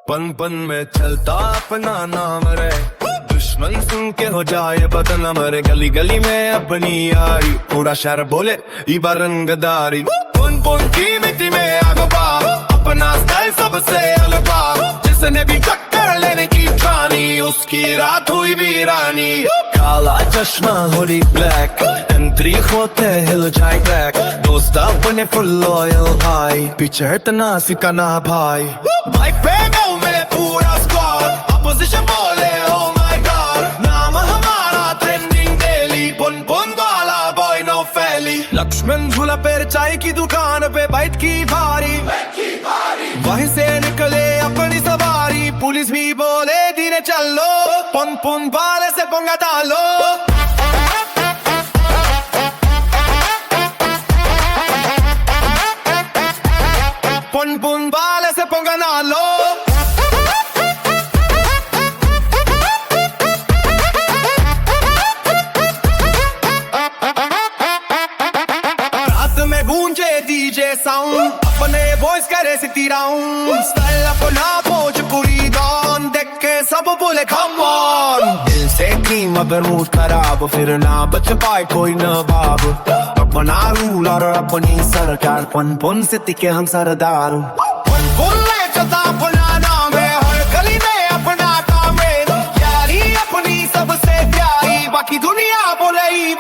पन पन में चलता अपना नाम रे, दुश्मन सुन के हो जाए बदनाम रे। गली गली में अपनी यारी, पूरा शहर बोले इबा रंगदारी। पुन पुन की मिट्टी में आग बाग, अपना स्टाइल सबसे अलग बाग। जिसने भी टक्कर लेने की ठानी, उसकी रात हुई वीरानी। काला चश्मा होली ब्लैक, एंट्री होते हिल जाए ब्लैक। दोस्त अपने फुल लॉयल भाई, पीछे इतना सिकाना भाई। बाइक पे गाँव में पूरा स्क्वाड, अपोजिशन बोले oh my god। नाम हमारा ट्रेंडिंग डेली, पुन पुन वाला बॉय नो फैली। लक्ष्मण झूला पर चाय की दुकान पे बैठ की भारी, वहीं से निकले अपनी सवारी। पुलिस भी बोले धीरे चलो, पुन पुन वाले से पंगा डालो। पुन पुन वाले से पंगा ना लो। रात में गूंजे डीजे साउंड, अपने वॉइस करे सिटी राउंड। स्टाइल अपना भोजपुरी डॉन, देख के सब बोले कम ऑन। दिल से की मगर मूड खराब, फिर ना बच पाए कोई नवाब। अपना रूल और अपनी सरकार, पुन पुन सिटी के हम सरदार। पुन पुन ले चलता अपना नाम है, हर गली में अपना काम है। यारी अपनी सबसे प्यारी, बाकी दुनिया बोले ही